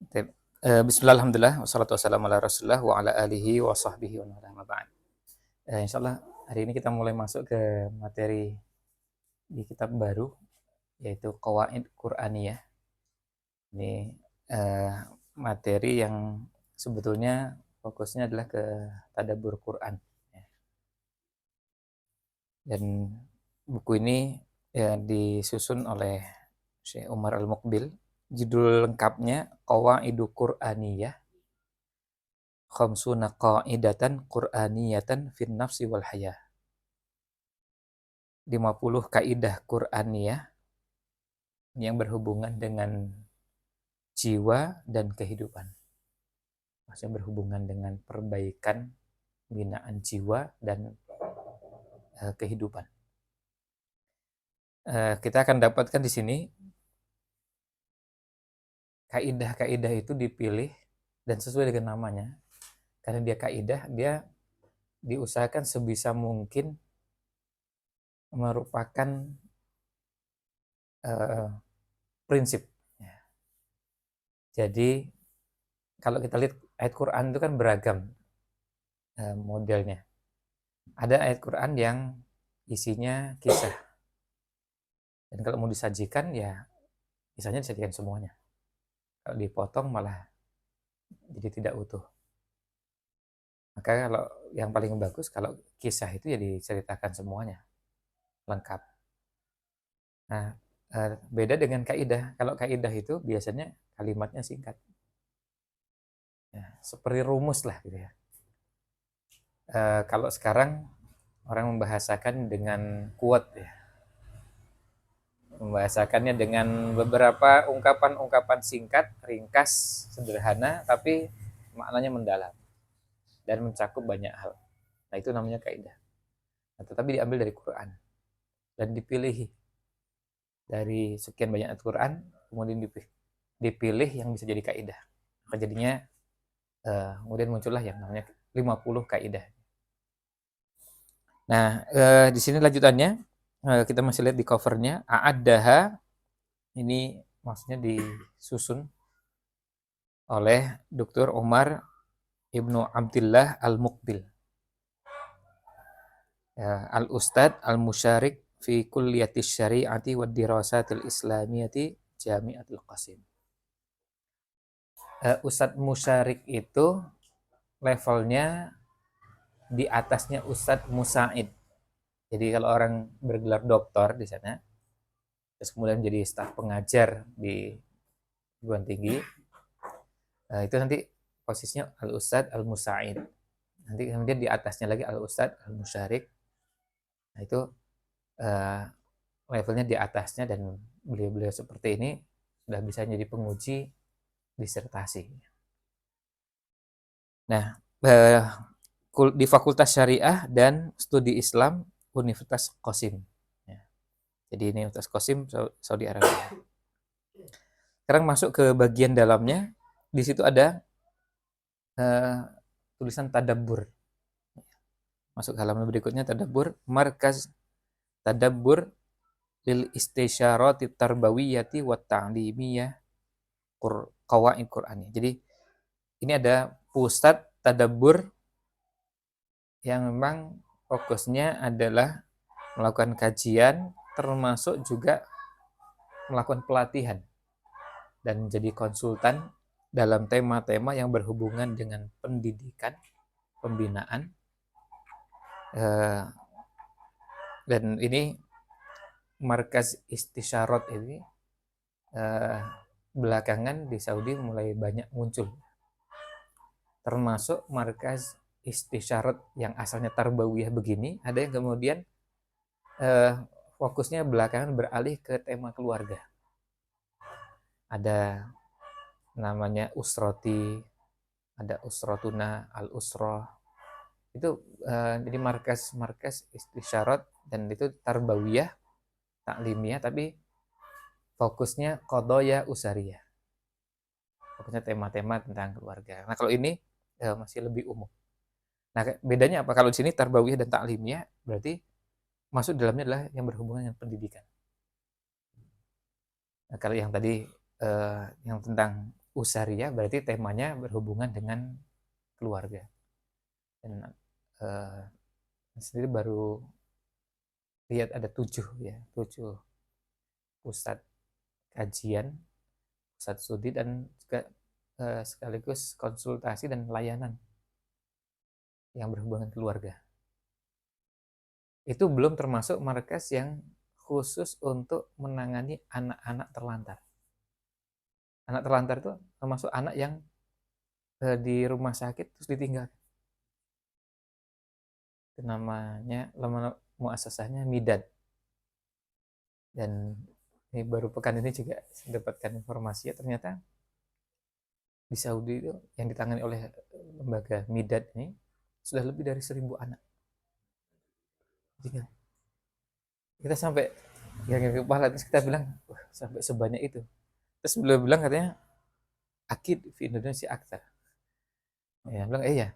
Tep bismillah, alhamdulillah, wassalatu wassalamu ala Rasulillah wa ala alihi wa sahbihi wa man wala, ba'd. Insyaallah hari ini kita mulai masuk ke materi di kitab baru, yaitu Qawaid Qur'aniyah. Ini materi yang sebetulnya fokusnya adalah ke tadabbur Quran, ya. Dan buku ini ya disusun oleh Syekh Umar Al-Muqbil. Judul lengkapnya Qawaidu Qur'aniyah, khamsuna qa'idatan Qur'aniyatan fin nafsi wal hayah. 50 kaidah Qur'aniyah yang berhubungan dengan jiwa dan kehidupan. Maksudnya berhubungan dengan perbaikan, pembinaan jiwa dan kehidupan. Kita akan dapatkan di sini kaidah-kaidah itu dipilih dan sesuai dengan namanya. Karena dia kaidah, dia diusahakan sebisa mungkin merupakan prinsip. Jadi kalau kita lihat ayat Quran itu kan beragam modelnya. Ada ayat Quran yang isinya kisah. Dan kalau mau disajikan ya kisahnya disajikan semuanya. Kalau dipotong malah jadi tidak utuh. Maka kalau yang paling bagus kalau kisah itu ya diceritakan semuanya lengkap. Nah, beda dengan kaidah. Kalau kaidah itu biasanya kalimatnya singkat. Ya, seperti rumus lah gitu ya. Kalau sekarang orang membahasakan dengan quote ya. Membahasakannya dengan beberapa ungkapan-ungkapan singkat, ringkas, sederhana, tapi maknanya mendalam dan mencakup banyak hal. Nah, itu namanya kaidah. Nah, tetapi diambil dari Quran dan dipilih dari sekian banyak ayat Quran, kemudian dipilih yang bisa jadi kaidah. Maka jadinya kemudian muncullah yang namanya 50 kaidah. Nah, di sini lanjutannya kita masih lihat di covernya, a'addaha, ini maksudnya disusun oleh Dr. Umar Ibnu Abdillah Al-Muqbil, ya, Al-Ustad Al-Musyarik fi Kulliyati Syari'ati wa Dirasatil Islamiyati Jami'atul Qasim. Ustad Musyarik itu levelnya di atasnya Ustad Musaid. Jadi kalau orang bergelar doktor di sana, terus kemudian jadi staf pengajar di perguruan tinggi, itu nanti posisinya Al-Ustad Al-Musaid. Nanti kemudian di atasnya lagi Al-Ustad Al-Musyarik. Nah itu levelnya di atasnya, dan beliau-beliau seperti ini sudah bisa jadi penguji disertasi. Nah, di Fakultas Syariah dan Studi Islam Universitas Qasim. Ya. Jadi ini Universitas Qasim, Saudi Arabia. Sekarang masuk ke bagian dalamnya. Di situ ada tulisan tadabbur. Masuk ke halaman berikutnya, tadabbur, markaz tadabbur lil istisyarati tarbawiyati wa ta'limiyah qawaid Qur'ani. Jadi ini ada pusat tadabbur yang memang fokusnya adalah melakukan kajian, termasuk juga melakukan pelatihan dan jadi konsultan dalam tema-tema yang berhubungan dengan pendidikan, pembinaan, dan ini markaz istisyarat ini belakangan di Saudi mulai banyak muncul, termasuk markaz istisyarat yang asalnya tarbawiyah begini, ada yang kemudian fokusnya belakangan beralih ke tema keluarga. Ada namanya usroti, ada usrotuna, al-usroh. Itu jadi markas istisyarat, dan itu tarbawiyah, taklimiyah, tapi fokusnya qadaya usariyah. Fokusnya tema-tema tentang keluarga. Nah, kalau ini masih lebih umum. Nah, bedanya apa? Kalau di sini tarbawiyah dan taklimiyah berarti masuk dalamnya adalah yang berhubungan dengan pendidikan. Nah, kalau yang tadi yang tentang Usariyah berarti temanya berhubungan dengan keluarga. Dan sendiri baru lihat ada 7 ya, 7 pusat kajian, pusat studi dan juga sekaligus konsultasi dan layanan yang berhubungan keluarga. Itu belum termasuk markas yang khusus untuk menangani anak-anak terlantar. Anak terlantar itu termasuk anak yang di rumah sakit terus ditinggal. Itu namanya muasasahnya Midad. Dan ini baru pekan ini juga mendapatkan informasi ya, ternyata di Saudi itu yang ditangani oleh lembaga Midad ini sudah lebih dari 1.000 anak. Jadi kita sampai yang kepala terus kita bilang, wah, sampai sebanyak itu. Terus beliau bilang katanya, akid di Indonesia akta. Ya, bilang iya.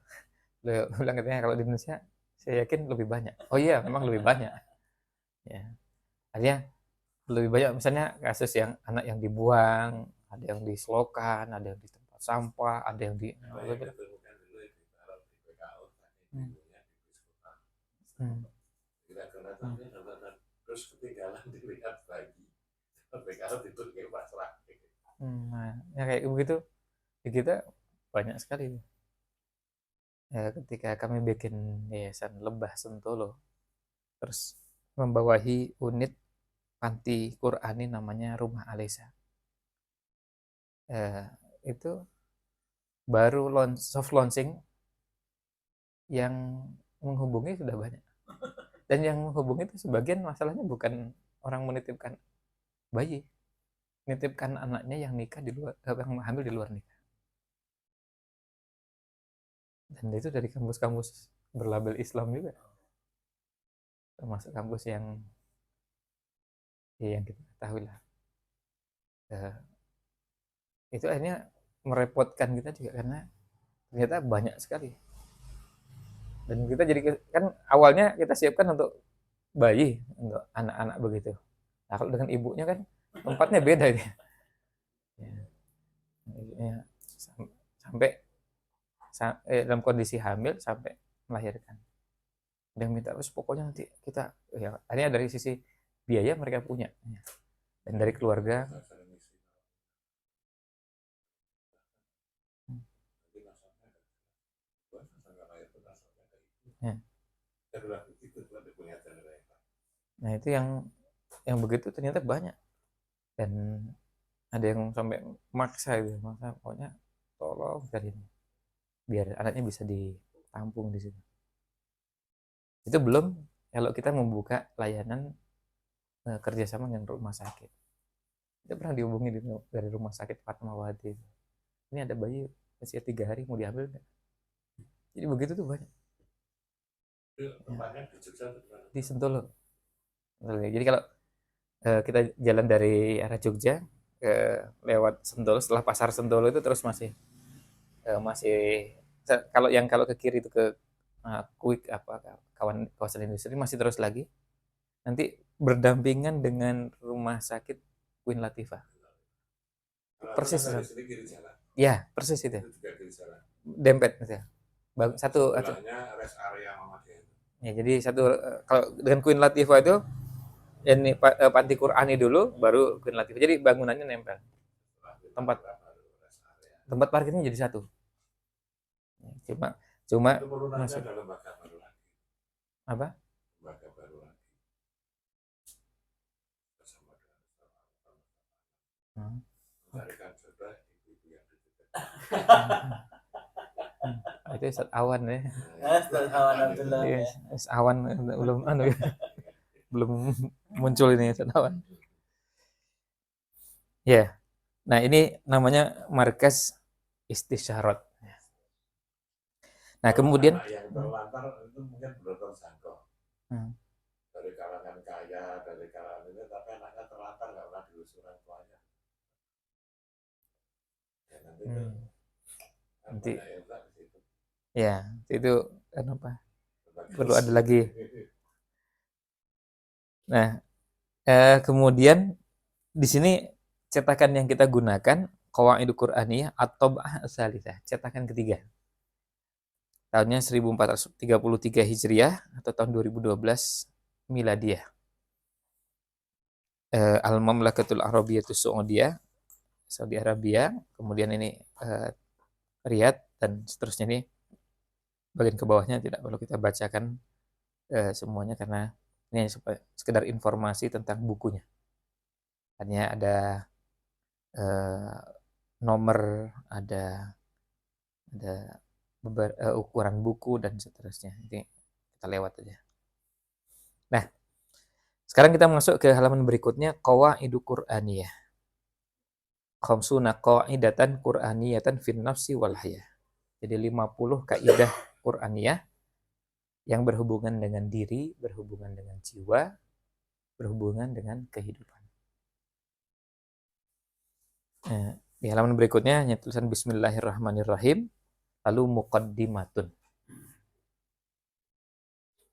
Beliau bilang katanya kalau di Indonesia saya yakin lebih banyak. Oh iya, memang lebih banyak. Ya, artinya lebih banyak misalnya kasus yang anak yang dibuang, ada yang di selokan, ada yang di tempat sampah, ada yang di Hmm. Hmm. Terus ketinggalan dilihat lagi, PKL itu kayak pasrah. Nah, ya kayak begitu di kita banyak sekali. Ya, ketika kami bikin yayasan Lebah Sentolo, terus membawahi unit panti Qurani namanya Rumah Alesa. Itu baru soft launching yang menghubungi sudah banyak. Dan yang menghubungi itu sebagian masalahnya bukan orang menitipkan bayi, menitipkan anaknya yang nikah di luar, yang hamil di luar nikah. Dan itu dari kampus-kampus berlabel Islam juga, termasuk kampus yang ya, yang kita ketahui lah. Itu akhirnya merepotkan kita juga karena ternyata banyak sekali. Dan kita jadi kan awalnya kita siapkan untuk bayi, untuk anak-anak begitu. Nah, kalau dengan ibunya kan tempatnya beda ya. Ya, sampai dalam kondisi hamil sampai melahirkan. Dia minta terus pokoknya nanti kita ya akhirnya dari sisi biaya mereka punya dan dari keluarga. Ya. Nah itu yang begitu ternyata banyak dan ada yang sampai maksa gitu, maksa pokoknya tolong cari ini biar anaknya bisa ditampung di situ. Itu belum kalau kita membuka layanan kerjasama dengan rumah sakit. Kita pernah dihubungi dari rumah sakit Fatmawati. Ini ada bayi usia 3 hari mau diambil nggak? Jadi begitu tuh banyak. Tempatnya di Jogja di Sentolo. Jadi kalau kita jalan dari arah Jogja lewat Sentolo, setelah pasar Sentolo itu terus masih kalau ke kiri itu ke Quick apa kawasan industri masih terus lagi. Nanti berdampingan dengan rumah sakit Queen Latifah. Persis. Ya, persis itu. Dempet gitu ya. Satu rest area ya, jadi satu kalau dengan Queen Latifah itu ini panti Qurani dulu baru Queen Latifah. Jadi bangunannya nempel. Tempat parkirnya jadi satu. Cuma masuk apa? Itu Ustaz Awan ya. Ustaz Awan Abdullah. Ustaz Awan belum muncul ini Ustaz Awan. Ya. Nah, ini namanya markas istisyarat. Nah, kemudian yang terlantar itu mungkin belum terjangkau. Dari kalangan kaya, dari kalangan ini, tapi anaknya terlantar nggak pernah diurus orang tuanya. Ya, nanti ya itu kenapa perlu ada lagi. Nah, kemudian di sini cetakan yang kita gunakan Qawaidu Qur'aniyah At-Tab'ah Ats-Tsalitsah, cetakan ketiga. Tahunnya 1433 Hijriah atau tahun 2012 Miladiyah. Al-Mamlakatul Arabiyatus Saudiyah, Saudi Arabia, kemudian ini Riyadh dan seterusnya. Ini bagian ke bawahnya tidak perlu kita bacakan semuanya karena ini sekedar informasi tentang bukunya. Hanya ada nomor, ada ukuran buku dan seterusnya. Ini kita lewat aja. Nah, sekarang kita masuk ke halaman berikutnya, Qawaidu Qur'aniyah. Khamsuna qa'idatan Qur'aniyatan fin nafsi wal hayah. Jadi 50 kaidah Qur'aniyah yang berhubungan dengan diri, berhubungan dengan jiwa, berhubungan dengan kehidupan. Nah, di halaman berikutnya hanya tulisan Bismillahirrahmanirrahim, lalu muqaddimatun.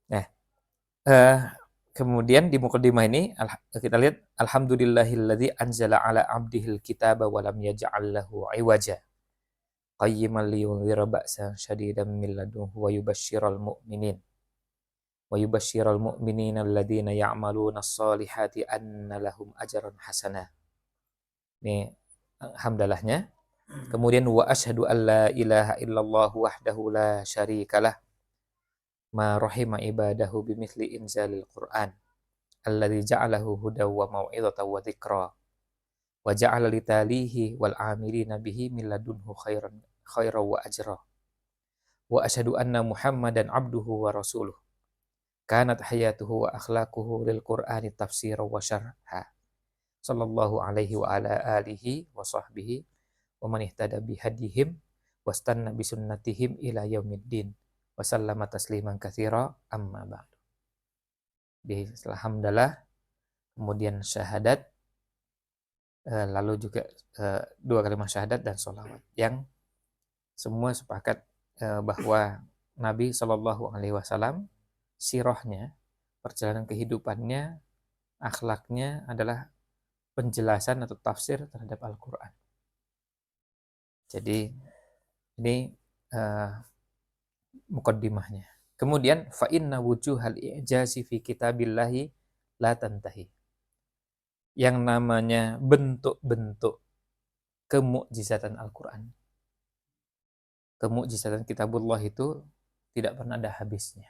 Nah, kemudian di muqaddimah ini kita lihat alhamdulillahilladzi anzala ala abdihil kitaba wa lam yaj'al lahu iwaja qayyiman liyunzira ba'san syadidan min ladunhu wa yubashshiral mu'minina alladziina ya'maluna ash-shalihati anna lahum ajran hasana. Ini hamdalahnya. Kemudian wa asyhadu an la ilaha illallah wahdahu la syarikalah ma rahima ibadahu bimithli inzalil Qur'an alladzi ja'alahu hudaw wa mau'izatan wa dzikra wa ja'ala litalihi wal 'amilina bihi min ladunhu khairan wa ajra wa asyhadu anna Muhammadan 'abduhu wa rasuluh kanat hayatuhu wa akhlaquhu lil Qur'ani tafsira wa syarha sallallahu alaihi wa ala alihi wa sahbihi wa man ihtada bihadihim wastanna bisunnatihim ila yaumiddin wa sallama tasliman katsira amma ba'du. Setelah hamdalah, kemudian syahadat, lalu juga dua kalimat syahadat dan sholawat, yang semua sepakat bahwa Nabi Shallallahu Alaihi Wasallam sirahnya, perjalanan kehidupannya, akhlaknya adalah penjelasan atau tafsir terhadap Al-Quran. Jadi ini muqaddimahnya. Kemudian fa inna wujuhal i'jazi fi kitabillahi la tantahi. Yang namanya bentuk-bentuk kemukjizatan Al-Quran, kemukjizatan kitabullah itu tidak pernah ada habisnya.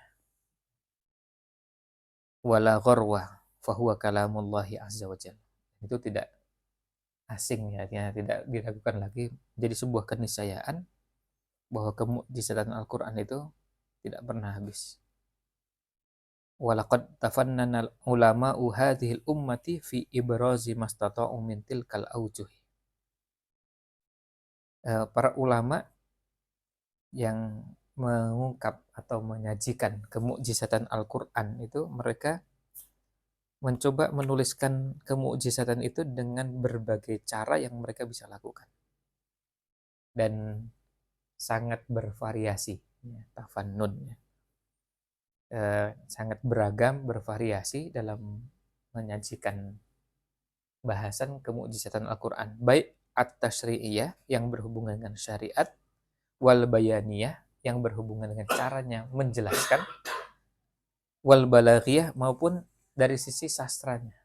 Wala gharwa fahuwa kalamullahi azza wa jalla. Itu tidak asing ya, tidak diragukan lagi, jadi sebuah keniscayaan bahwa kemukjizatan Al-Quran itu tidak pernah habis. Walaqad tafannana ulama'u hadhil ummati fi ibrazi mastata'u min tilkal aujuh. Para ulama yang mengungkap atau menyajikan kemukjizatan Al-Quran itu, mereka mencoba menuliskan kemukjizatan itu dengan berbagai cara yang mereka bisa lakukan. Dan sangat bervariasi, tafannun. Sangat beragam, bervariasi dalam menyajikan bahasan kemukjizatan Al-Quran. Baik at-tashri'iyah yang berhubungan dengan syariat, wal bayaniyah yang berhubungan dengan caranya menjelaskan, wal balaghiyah maupun dari sisi sastranya,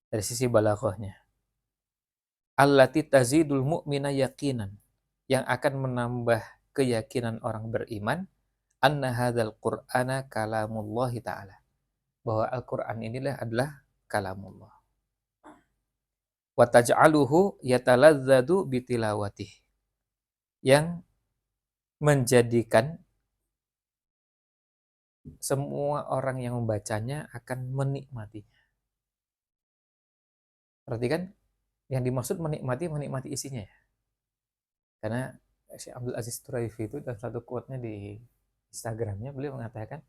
dari sisi balaghahnya. Allati tazidul mu'mina yaqinan, yang akan menambah keyakinan orang beriman, anna hadzal qur'ana kalamullah ta'ala, bahwa Al-Qur'an inilah adalah kalamullah. Wa taj'aluhu yataladzadu bitilawatih, yang menjadikan semua orang yang membacanya akan menikmatinya. Perhatikan, yang dimaksud menikmati isinya ya. Karena Syekh Abdul Aziz Turaifi itu dalam satu quote-nya di Instagramnya, beliau mengatakan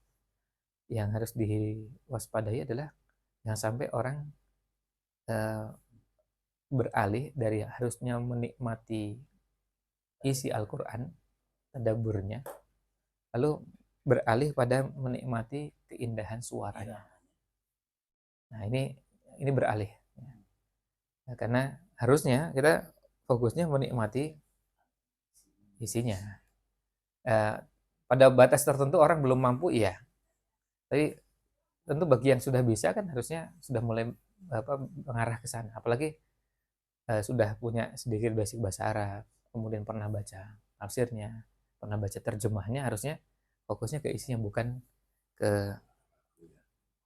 yang harus diwaspadai adalah jangan sampai orang beralih dari harusnya menikmati isi Al-Quran, tadabburnya, lalu beralih pada menikmati keindahan suaranya. Nah ini beralih. Nah, karena harusnya kita fokusnya menikmati isinya. Pada batas tertentu orang belum mampu, iya. Tapi tentu bagi yang sudah bisa kan harusnya sudah mulai mengarah ke sana. Apalagi sudah punya sedikit basic bahasa Arab, kemudian pernah baca tafsirnya, pernah baca terjemahnya, harusnya fokusnya ke isinya bukan ke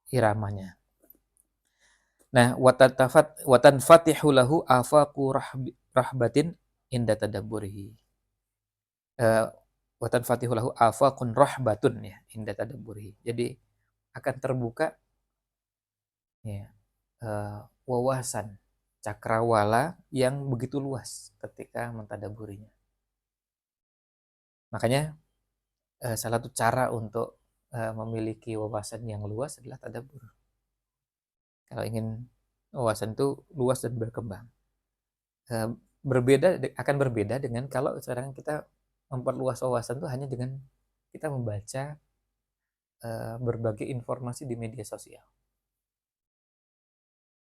iramanya. Nah, watan fatihu lahu afaqu rahbatin inda tadabburihi. Watan fatihu lahu afaqun rahbatun ya inda tadabburihi. Jadi akan terbuka ya, wawasan cakrawala yang begitu luas ketika mentadaburinya. Makanya salah satu cara untuk memiliki wawasan yang luas adalah tadabbur. Kalau ingin wawasan itu luas dan berkembang, akan berbeda dengan kalau sekarang kita memperluas wawasan itu hanya dengan kita membaca berbagai informasi di media sosial.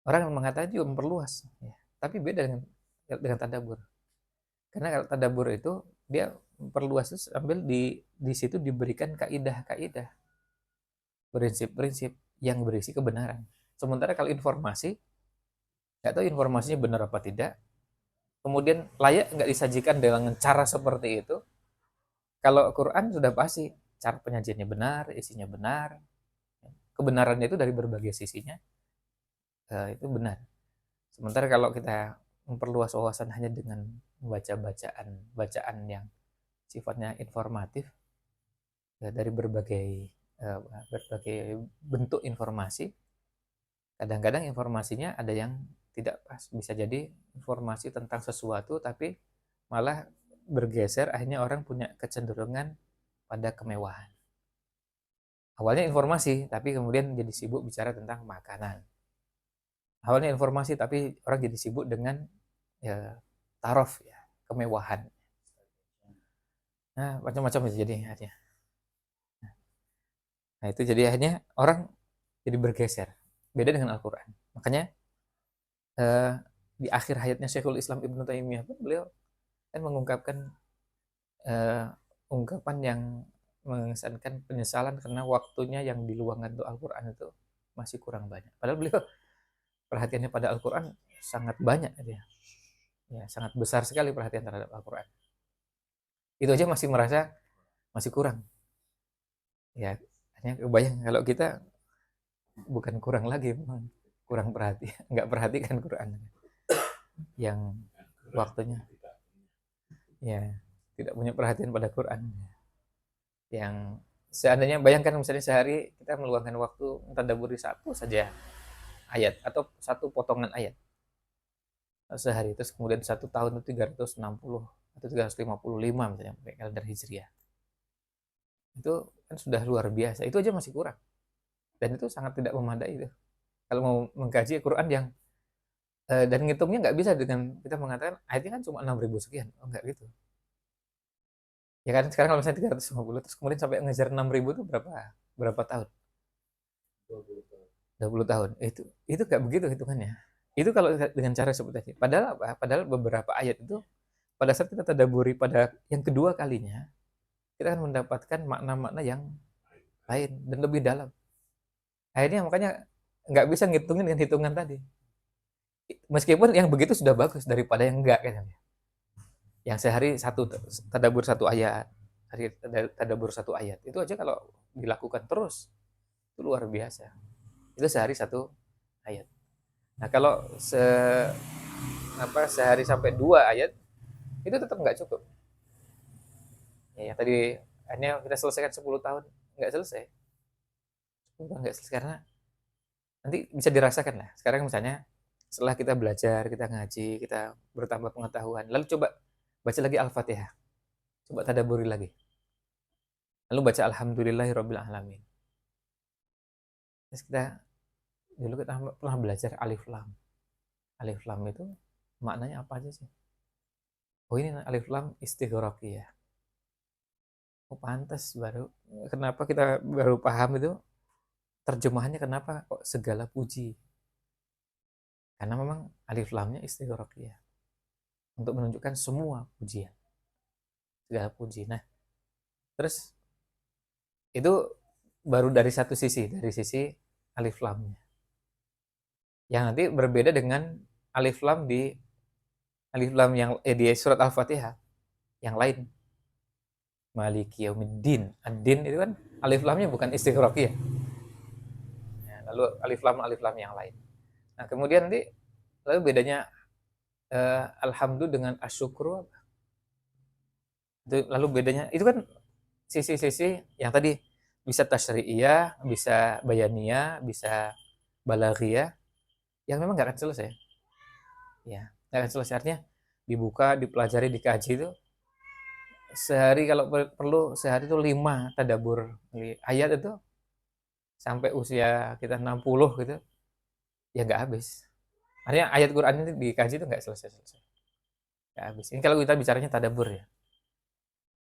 Orang yang mengatakan juga memperluas, ya. Tapi beda dengan tadabbur. Karena kalau tadabbur itu dia memperluas itu sambil di situ diberikan kaidah-kaidah, prinsip-prinsip yang berisi kebenaran. Sementara kalau informasi, nggak tahu informasinya benar apa tidak, kemudian layak nggak disajikan dengan cara seperti itu. Kalau Quran sudah pasti cara penyajiannya benar, isinya benar, kebenarannya itu dari berbagai sisinya itu benar. Sementara kalau kita memperluas wawasan hanya dengan membaca bacaan yang sifatnya informatif ya, dari berbagai bentuk informasi, kadang-kadang informasinya ada yang tidak pas, bisa jadi informasi tentang sesuatu tapi malah bergeser, akhirnya orang punya kecenderungan pada kemewahan. Awalnya informasi tapi kemudian jadi sibuk bicara tentang makanan. Awalnya informasi tapi orang jadi sibuk dengan ya tarof ya, kemewahan. Nah, macam-macam itu jadi akhirnya. Nah, itu jadi akhirnya orang jadi bergeser. Beda dengan Al-Qur'an. Makanya di akhir hayatnya Syekhul Islam Ibnu Taimiyah pun beliau kan mengungkapkan ungkapan yang mengesankan penyesalan karena waktunya yang diluangkan untuk Al-Qur'an itu masih kurang banyak. Padahal beliau perhatiannya pada Al-Qur'an sangat banyak dia. Ya, sangat besar sekali perhatian terhadap Al-Qur'an. Itu aja masih merasa masih kurang. Ya, hanya kebayang kalau kita bukan kurang lagi, memang kurang perhatian, nggak perhatikan Quran yang waktunya ya tidak punya perhatian pada Quran yang seandainya bayangkan misalnya sehari kita meluangkan waktu mentadabburi satu saja ayat atau satu potongan ayat sehari, terus kemudian satu tahun itu 360 atau 355 misalnya pakai kalender Hijriah, itu kan sudah luar biasa. Itu aja masih kurang dan itu sangat tidak memadai itu kalau mau mengkaji Quran yang dan ngitungnya nggak bisa dengan kita mengatakan ayatnya kan cuma 6.000 sekian, oh nggak gitu ya kan. Sekarang kalau misalnya 350 terus kemudian sampai ngejar 6.000 itu berapa tahun? 20 tahun. Itu nggak begitu hitungannya. Itu kalau dengan cara seperti tadi. Padahal apa? Padahal beberapa ayat itu pada saat kita tadabburi pada yang kedua kalinya, kita akan mendapatkan makna-makna yang lain dan lebih dalam. Akhirnya makanya nggak bisa ngitungin dengan hitungan tadi. Meskipun yang begitu sudah bagus daripada yang enggak kan. Yang sehari satu tadabbur satu ayat, hari tadabbur satu ayat. Itu aja kalau dilakukan terus itu luar biasa. Itu sehari satu ayat. Nah, kalau sehari sampai 2 ayat itu tetap nggak cukup. Ya, tadi hanya kita selesaikan 10 tahun nggak selesai. 10 tahun nggak selesai karena nanti bisa dirasakan lah. Sekarang misalnya setelah kita belajar, kita ngaji, kita bertambah pengetahuan, lalu coba baca lagi Al-Fatihah. Coba tadabburi lagi. Lalu baca Alhamdulillahirabbil alamin. Terus dulu kita pernah belajar Alif Lam. Alif Lam itu maknanya apa aja sih? Oh, ini Alif Lam istighraqiyah. Oh, pantas kenapa kita baru paham itu terjemahannya, kenapa kok segala puji? Karena memang Alif Lamnya istighraqiyah. untuk menunjukkan semua pujian, segala puji. Nah, terus itu baru dari satu sisi, dari sisi alif lamnya. Yang nanti berbeda dengan alif lam yang di surat Al-Fatihah yang lain. Maliki yaumiddin. Ad-din itu kan alif lamnya bukan istighraqiyah. Ya, lalu alif lam yang lain. Nah, kemudian nanti lalu bedanya alhamdulillah dengan asyukru. Lalu bedanya itu kan sisi-sisi yang tadi bisa tasyri'iyah, bisa bayaniyah, bisa balaghiyah yang memang nggak akan selesai. Ya, nggak akan selesai, artinya dibuka, dipelajari, dikaji itu sehari, kalau perlu sehari itu 5 tadabbur ayat itu sampai usia kita 60 gitu, ya nggak habis. Artinya ayat Quran ini dikaji itu nggak selesai-selesai. Nggak habis. Ini kalau kita bicaranya tadabbur ya.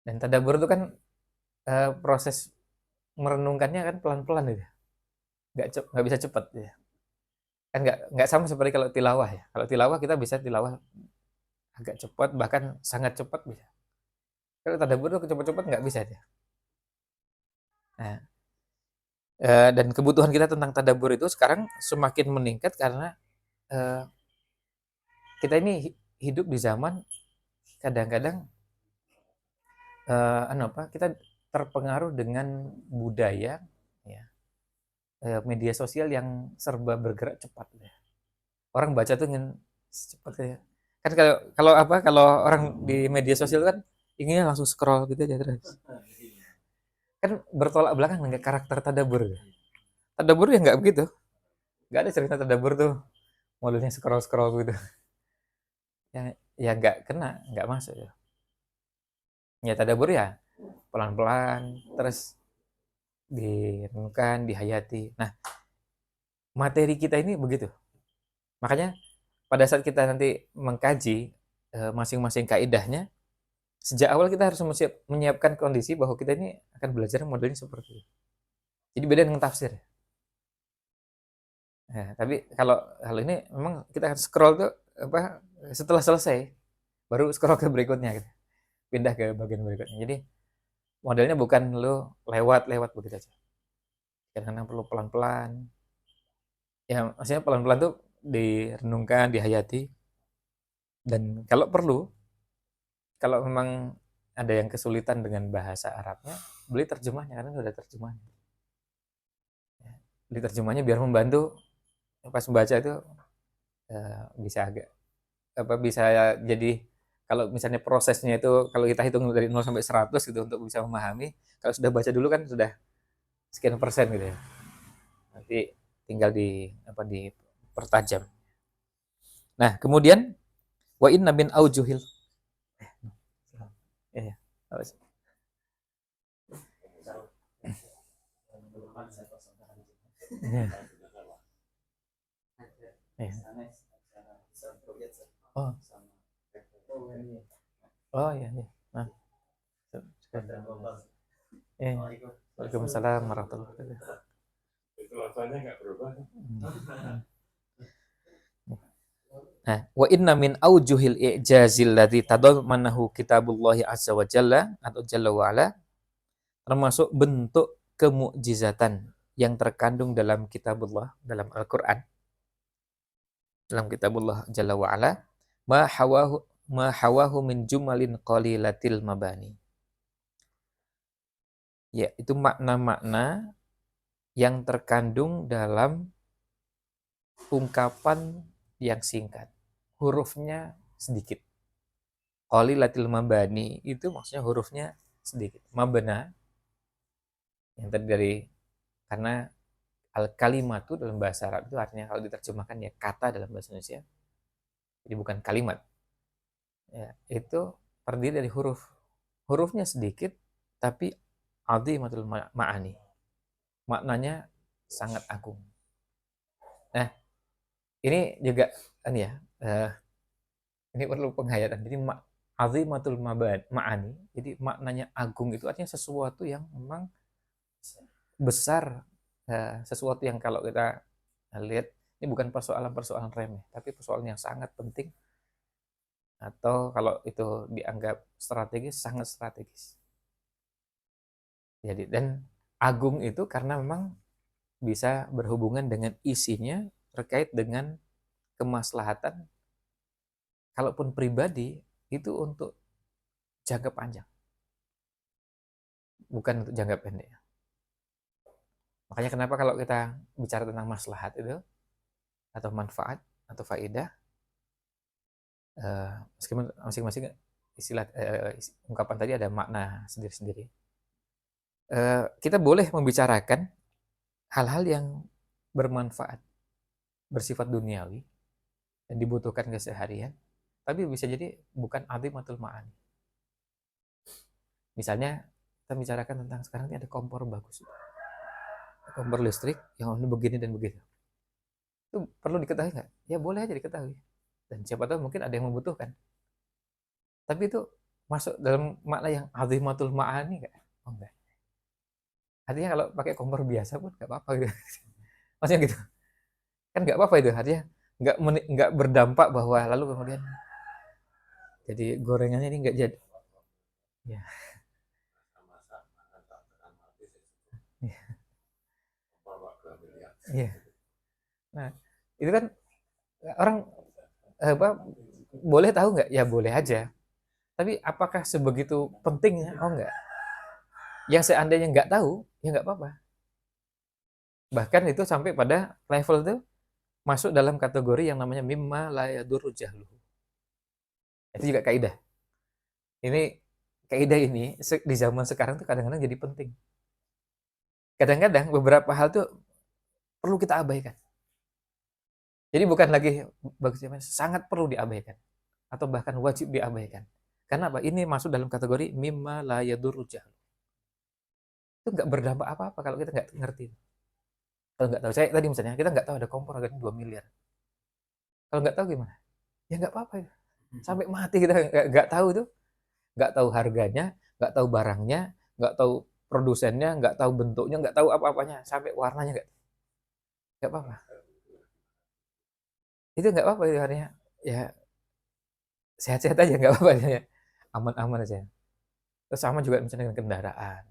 Dan tadabbur itu kan proses merenungkannya kan pelan-pelan gitu. Nggak bisa cepat ya. Kan nggak sama seperti kalau tilawah ya. Kalau tilawah kita bisa tilawah agak cepat, bahkan sangat cepat bisa. Kalau tadabbur itu cepat-cepat nggak bisa dia. Nah, dan kebutuhan kita tentang tadabbur itu sekarang semakin meningkat karena eh, kita ini hidup di zaman kadang-kadang kita terpengaruh dengan budaya ya, media sosial yang serba bergerak cepat ya. Orang baca tuh ingin cepat ya. Kan kalau orang di media sosial kan inginnya langsung scroll gitu aja terus. Kan bertolak belakang dengan karakter tadabbur. Tadabbur ya nggak begitu. Nggak ada cerita tadabbur tuh modelnya scroll scroll gitu. Ya nggak kena, nggak masuk ya. Ya tadabbur ya pelan-pelan, terus direnungkan, dihayati. Nah, materi kita ini begitu. Makanya pada saat kita nanti mengkaji masing-masing kaidahnya, sejak awal kita harus menyiapkan kondisi bahwa kita ini akan belajar modelnya seperti itu. Jadi beda dengan tafsir. Nah, tapi kalau hal ini memang kita akan scroll tuh apa setelah selesai baru scroll ke berikutnya gitu. Pindah ke bagian berikutnya. Jadi modelnya bukan lu lewat-lewat begitu aja. Kadang-kadang perlu pelan-pelan. Ya, maksudnya pelan-pelan tuh direnungkan, dihayati. Dan kalau perlu, kalau memang ada yang kesulitan dengan bahasa Arabnya, beli terjemahnya karena udah terjemahnya. Ya, beli terjemahnya biar membantu pas membaca itu bisa agak bisa jadi kalau misalnya prosesnya itu kalau kita hitung dari 0 sampai 100 gitu untuk bisa memahami, kalau sudah baca dulu kan sudah sekian persen gitu ya. Nanti tinggal dipertajam. Nah, kemudian wa inna min aujuhil ya, ya. Ya. Ya. Oh. Oh iya, iya. Nah, Waalaikumsalam warahmatullahi wabarakatuh. Itu rasanya nggak berubah. Nah, wa inna min aujuhil i'jazil ladzi tadammanahu kitabullahi azza wa jalla atau jalla wa ala, termasuk bentuk kemukjizatan yang terkandung dalam kitabullah, dalam Al-Qur'an, dalam kitabullah jalla wa ala, ma hawahu min jumalin qalilatil mabani. Ya, itu makna-makna yang terkandung dalam ungkapan yang singkat. Hurufnya sedikit. Qalilatil mabani itu maksudnya hurufnya sedikit. Mabna yang terdiri dari, karena al-kalimatu dalam bahasa Arab itu artinya kalau diterjemahkan ya kata dalam bahasa Indonesia. Jadi bukan kalimat. Ya, itu terdiri dari huruf. Hurufnya sedikit tapi azimatul ma'ani. Maknanya sangat agung. Nah, ini juga ini ya, ini perlu penghayatan. Jadi azimatul ma'ani. Jadi maknanya agung itu artinya sesuatu yang memang besar, sesuatu yang kalau kita lihat ini bukan persoalan-persoalan remeh, tapi persoalan yang sangat penting atau kalau itu dianggap strategis, sangat strategis. Jadi dan agung itu karena memang bisa berhubungan dengan isinya terkait dengan kemaslahatan, kalaupun pribadi itu untuk jangka panjang, bukan untuk jangka pendek. Makanya kenapa kalau kita bicara tentang maslahat itu atau manfaat atau faedah, meskipun masing-masing istilah ungkapan tadi ada makna sendiri-sendiri. Kita boleh membicarakan hal-hal yang bermanfaat, bersifat duniawi dan dibutuhkan keseharian, tapi bisa jadi bukan azimatul ma'ani. Misalnya kita bicarakan tentang sekarang ini ada kompor bagus, kompor listrik yang begini dan begitu. Itu perlu diketahui nggak? Ya boleh aja diketahui. Dan siapa tahu mungkin ada yang membutuhkan. Tapi itu masuk dalam makna yang azimatul ma'ani nggak? Oh enggak. Artinya kalau pakai kompor biasa pun nggak apa-apa gitu. Maksudnya gitu. Kan nggak apa-apa itu. Artinya nggak berdampak bahwa lalu kemudian jadi gorengannya ini nggak jadi. Ya, Masa-masa makan tak tekan mati sih. iya. Kompor Pak Gramilya. Iya. Nah, itu kan orang apa boleh tahu nggak? Ya boleh aja. Tapi apakah sebegitu pentingnya? Oh enggak. Yang seandainya nggak tahu, ya nggak apa-apa. Bahkan itu sampai pada level itu masuk dalam kategori yang namanya mimma la yadurru jahluhu. Itu juga kaidah. Ini kaidah ini di zaman sekarang tuh kadang-kadang jadi penting. Kadang-kadang beberapa hal tuh perlu kita abaikan. Jadi bukan lagi bagusnya sangat perlu diabaikan atau bahkan wajib diabaikan. Karena apa? Ini masuk dalam kategori mimma la yadurru jahluhu. Itu nggak berdampak apa-apa kalau kita nggak ngerti. Kalau nggak tahu, saya tadi misalnya kita nggak tahu ada kompor harganya 2 miliar. Kalau nggak tahu gimana? Ya nggak apa-apa ya. Sampai mati kita nggak tahu itu, nggak tahu harganya, nggak tahu barangnya, nggak tahu produsennya, nggak tahu bentuknya, nggak tahu apa-apanya, sampai warnanya nggak apa-apa. Itu nggak apa-apa itu artinya ya sehat-sehat aja nggak apa-apa ya. Aman-aman aja. Terus sama juga misalnya dengan kendaraan,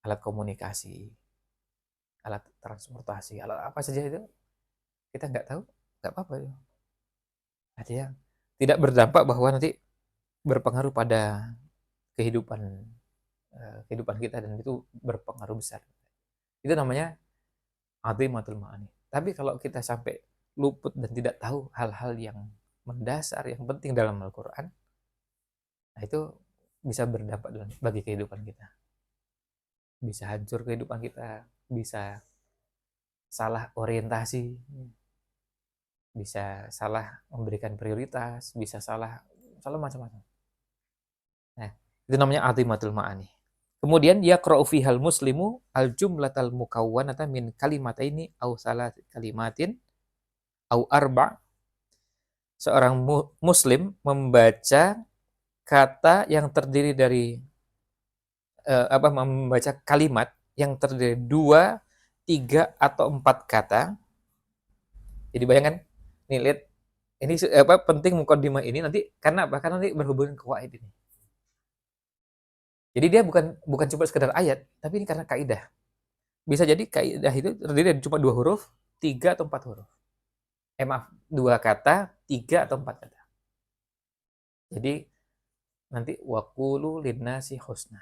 alat komunikasi, alat transportasi, alat apa saja itu kita nggak tahu, nggak apa-apa itu. Artinya tidak berdampak bahwa nanti berpengaruh pada kehidupan kehidupan kita dan itu berpengaruh besar. Itu namanya azimatul ma'ani. Tapi kalau kita sampai luput dan tidak tahu hal-hal yang mendasar, yang penting dalam Al-Quran, nah itu bisa berdampak bagi kehidupan kita. Bisa hancur kehidupan kita, bisa salah orientasi, bisa salah memberikan prioritas, bisa salah macam-macam. Nah, itu namanya azimatul ma'ani. Kemudian yaqra'u fihal muslimu al jumlatal mukawwanata min kalimataini aw salat kalimatin aw arba'. Seorang muslim membaca kata yang terdiri dari membaca kalimat yang terdiri dari 2, 3 atau 4 kata. Jadi bayangkan nih lihat ini penting mukadimah ini nanti karena apa? Karena nanti berhubungan ke waid ini. Jadi dia bukan bukan cuma sekedar ayat, tapi ini karena kaidah. Bisa jadi kaidah itu terdiri dari cuma 2 huruf, 3 atau 4 huruf. Maaf, 2 kata, 3 atau 4 kata. Jadi nanti waqulu linnasi husna.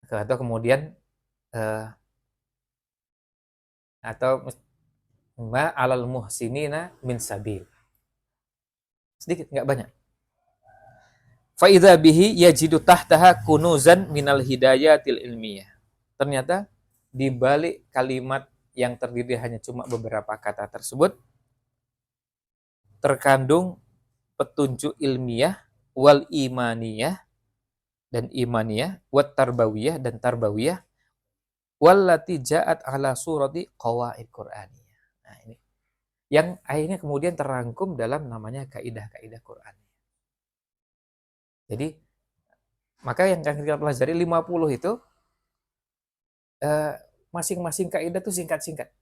Atau kemudian atau ma alal muhsinina min sabil. Sedikit, nggak banyak. Fa idza bihi yajidu tahtaha kunuzan minal hidayatil ilmiyah. Ternyata di balik kalimat yang terdiri hanya cuma beberapa kata tersebut terkandung petunjuk ilmiah wal imaniyah dan imaniyah, wat tarbawiyah dan tarbawiyah, wallati ja'at ala surati qawaid Qur'aniyah. Nah, ini yang akhirnya kemudian terangkum dalam namanya kaidah-kaidah Quran. Jadi maka yang akan kita pelajari 50 itu masing-masing kaidah itu singkat-singkat.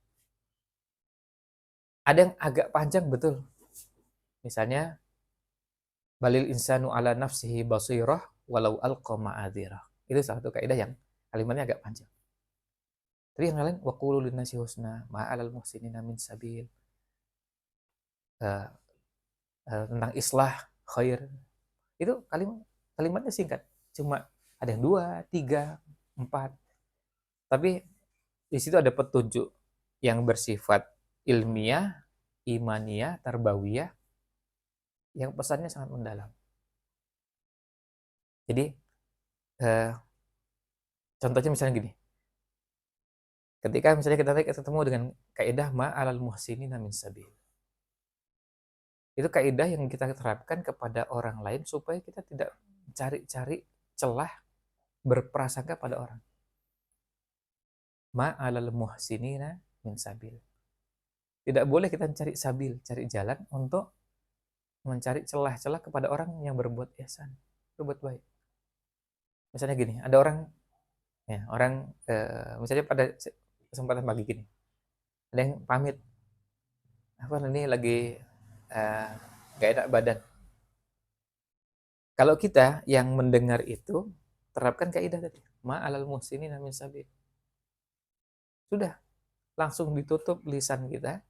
Ada yang agak panjang betul. Misalnya, balil insanu ala nafsihi basirah walau alqa ma'adzirah. Itu salah satu kaidah yang kalimatnya agak panjang. Tapi yang lain waqulu linnasi husna ma'alal muhsinina min sabil. Uh, tentang islah khair. Itu kalimatnya singkat. Cuma ada yang 2, 3, 4. Tapi di situ ada petunjuk yang bersifat ilmiah, imaniyah, tarbawiyah, yang pesannya sangat mendalam. Jadi eh, contohnya misalnya gini, ketika misalnya kita ketemu dengan kaidah ma'alal muhsinina min sabil. Itu kaidah yang kita terapkan kepada orang lain supaya kita tidak cari-cari celah berprasangka pada orang. Ma'alal muhsinina min sabil. Tidak boleh kita cari sabil, cari jalan untuk mencari celah-celah kepada orang yang berbuat ihsan, berbuat baik. Misalnya gini, ada orang, ya, misalnya pada kesempatan pagi gini, ada yang pamit, apa ini lagi gak enak badan. Kalau kita yang mendengar itu terapkan kaidah tadi, ma'alal muhsinina min sabil. Sudah, langsung ditutup lisan kita,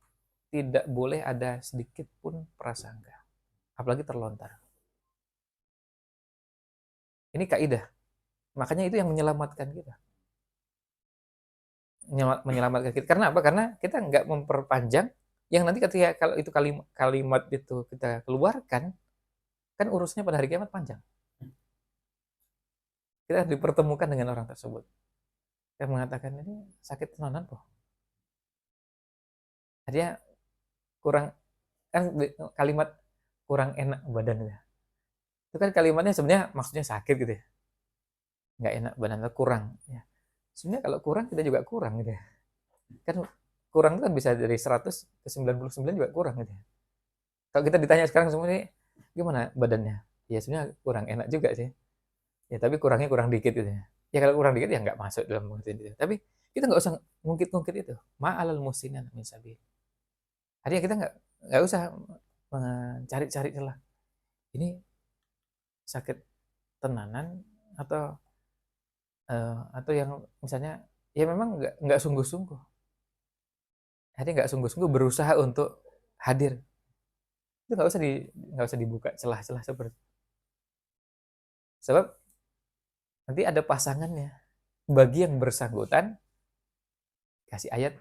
tidak boleh ada sedikit pun prasangka, apalagi terlontar. Ini kaidah. Makanya itu yang menyelamatkan kita. Menyelamatkan kita. Karena apa? Karena kita nggak memperpanjang yang nanti ketika kalau itu kalimat itu kita keluarkan, kan urusnya pada hari kiamat panjang. Kita dipertemukan dengan orang tersebut. Saya mengatakan ini sakit tenanan kok. Artinya kurang, kan kalimat kurang enak badannya. Itu kan kalimatnya sebenarnya maksudnya sakit gitu ya. Nggak enak badan, kurang. Ya. Sebenarnya kalau kurang kita juga kurang gitu ya. Kan kurang itu kan bisa dari 100 ke 99 juga kurang gitu ya. Kalau kita ditanya sekarang semuanya gimana badannya? Ya sebenarnya kurang enak juga sih. Ya tapi kurangnya kurang dikit gitu ya. Ya kalau kurang dikit ya nggak masuk dalam pengertian itu. Tapi kita nggak usah ngungkit-ngungkit itu. Ma'alal musinan min sabil. Artinya kita nggak usah mencari-cari celah. Ini sakit tenanan atau yang misalnya ya memang nggak sungguh-sungguh. Artinya nggak sungguh-sungguh berusaha untuk hadir. Itu nggak usah dibuka celah-celah seperti itu. Sebab nanti ada pasangannya. Bagi yang bersangkutan kasih ayat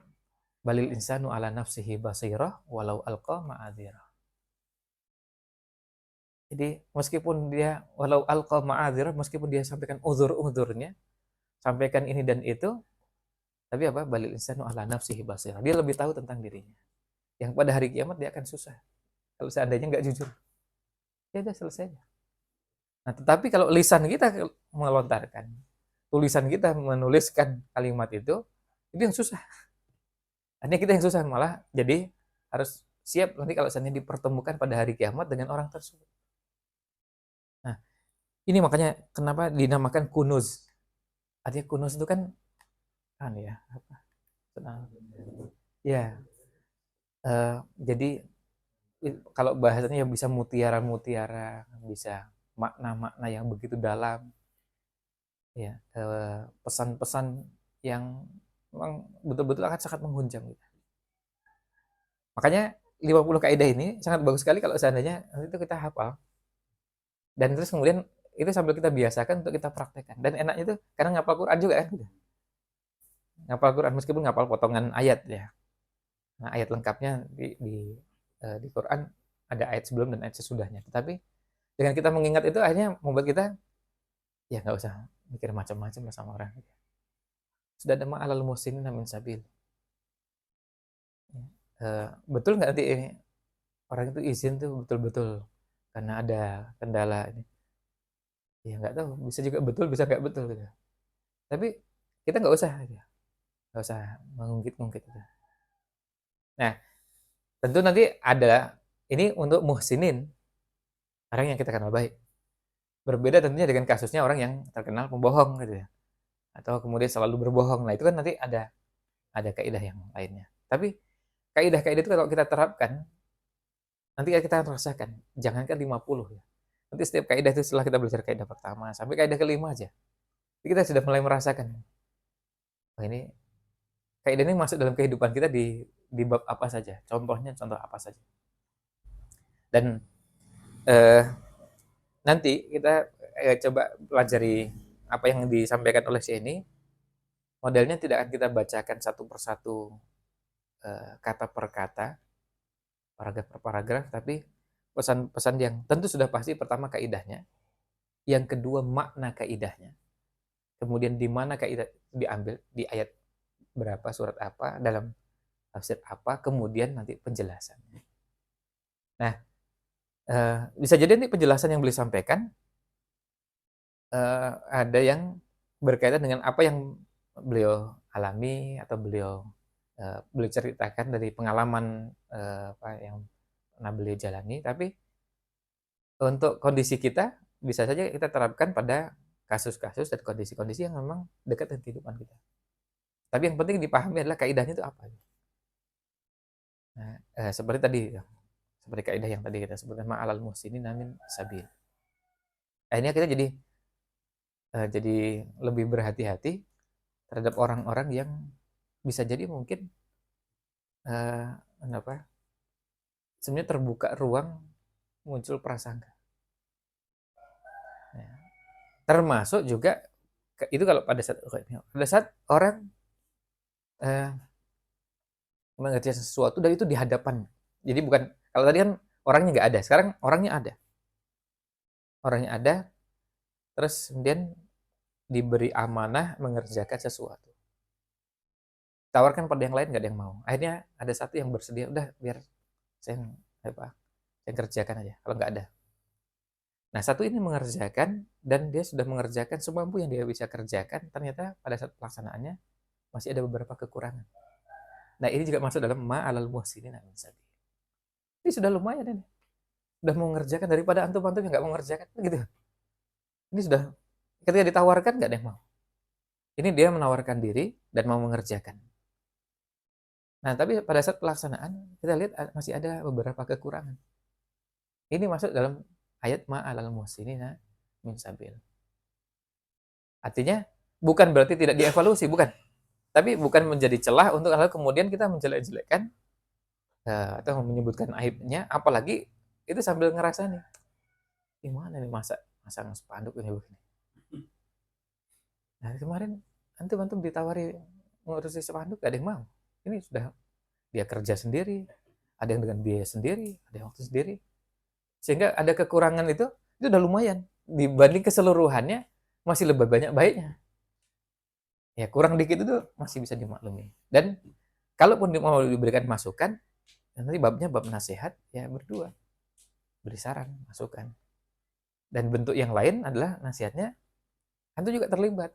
balil insanu ala nafsihi basirah walau alqa ma'adzirah. Jadi meskipun dia walau alqa ma'adzirah, meskipun dia sampaikan uzur-uzurnya, sampaikan ini dan itu, tapi apa? Balil insanu ala nafsihi basirah. Dia lebih tahu tentang dirinya. Yang pada hari kiamat dia akan susah. Kalau seandainya nggak jujur. Ya udah selesai. Nah, tetapi kalau lisan kita melontarkan, tulisan kita menuliskan kalimat itu yang susah. Artinya kita yang susah malah jadi harus siap nanti kalau seandainya dipertemukan pada hari kiamat dengan orang tersebut. Nah, ini makanya kenapa dinamakan kunuz. Artinya kunuz itu kan ya apa? Ya, jadi kalau bahasanya yang bisa mutiara-mutiara, bisa makna-makna yang begitu dalam, ya pesan-pesan yang memang betul-betul akan sangat menghunjam gitu. Makanya 50 kaidah ini sangat bagus sekali kalau seandainya nanti itu kita hafal dan terus kemudian itu sambil kita biasakan untuk kita praktekkan. Dan enaknya itu karena ngapal Quran juga kan gitu. Ngapal Quran meskipun ngapal potongan ayat ya. Nah, ayat lengkapnya di Quran ada ayat sebelum dan ayat sesudahnya. Tetapi dengan kita mengingat itu akhirnya membuat kita ya nggak usah mikir macam-macam sama orang. Sudah ada ma'alal muhsinin min sabil. Betul nggak nanti ini orang itu izin tuh betul-betul karena ada kendala ini? Ya nggak tahu, bisa juga betul, bisa nggak betul gitu. Tapi kita nggak usah, gitu. Nggak usah mengungkit-ungkit gitu. Nah, tentu nanti ada ini untuk muhsinin, orang yang kita kenal baik. Berbeda tentunya dengan kasusnya orang yang terkenal pembohong gitu ya. Atau kemudian selalu berbohong. Nah, itu kan nanti ada kaidah yang lainnya. Tapi kaidah-kaidah itu kalau kita terapkan, nanti kita rasakan, jangankan 50 ya. Nanti setiap kaidah itu setelah kita belajar kaidah pertama sampai kaidah kelima aja, kita sudah mulai merasakan, wah ini kaidah ini masuk dalam kehidupan kita di bab apa saja, contohnya contoh apa saja. Dan eh, nanti kita coba pelajari apa yang disampaikan oleh si ini. Modelnya tidak akan kita bacakan satu persatu kata per kata, paragraf per paragraf, tapi pesan-pesan yang tentu sudah pasti pertama kaidahnya, yang kedua makna kaidahnya, kemudian di mana kaidah diambil di ayat berapa, surat apa, dalam tafsir apa, kemudian nanti penjelasan. Nah, bisa jadi nanti penjelasan yang beliau sampaikan ada yang berkaitan dengan apa yang beliau alami atau beliau ceritakan dari pengalaman apa yang pernah beliau jalani, tapi untuk kondisi kita bisa saja kita terapkan pada kasus-kasus dan kondisi-kondisi yang memang dekat dengan kehidupan kita. Tapi yang penting dipahami adalah kaidahnya itu apa. Nah, seperti tadi, seperti kaidah yang tadi kita sebutkan ma'alal muhsinin min sabil. Akhirnya kita jadi lebih berhati-hati terhadap orang-orang yang bisa jadi mungkin apa? Sebenarnya terbuka ruang muncul prasangka. Ya. Termasuk juga itu kalau pada saat orang mengerjakan sesuatu dan itu di hadapan. Jadi bukan kalau tadi kan orangnya nggak ada, sekarang orangnya ada. Orangnya ada, terus kemudian diberi amanah mengerjakan sesuatu. Tawarkan pada yang lain nggak ada yang mau. Akhirnya ada satu yang bersedia, udah biar saya saya kerjakan aja. Kalau nggak ada. Nah, satu ini mengerjakan dan dia sudah mengerjakan semampu yang dia bisa kerjakan. Ternyata pada saat pelaksanaannya masih ada beberapa kekurangan. Nah, ini juga masuk dalam ma'alal muhsinin min sabil. Ini sudah lumayan ini. Sudah mau mengerjakan daripada antum-antum yang nggak mau mengerjakan gitu. Ini sudah ketika ditawarkan nggak ada yang mau. Ini dia menawarkan diri dan mau mengerjakan. Nah, tapi pada saat pelaksanaan kita lihat masih ada beberapa kekurangan. Ini masuk dalam ayat ma'alal muhsinina min sabil. Artinya bukan berarti tidak dievaluasi, bukan. Tapi bukan menjadi celah untuk hal kemudian kita menjelek-jelekkan atau menyebutkan aibnya, apalagi itu sambil ngerasa nih, gimana nih masang spanduk ini begini. Nah, kemarin antum ditawari ngurusi spanduk gak ada yang mau. Ini sudah dia kerja sendiri, ada yang dengan biaya sendiri, ada yang waktu sendiri. Sehingga ada kekurangan itu udah lumayan. Dibanding keseluruhannya, masih lebih banyak baiknya. Ya, kurang dikit itu masih bisa dimaklumi. Dan kalaupun mau diberikan masukan, nanti babnya bab nasihat, ya berdua. Beri saran, masukan. Dan bentuk yang lain adalah nasihatnya, antum juga terlibat.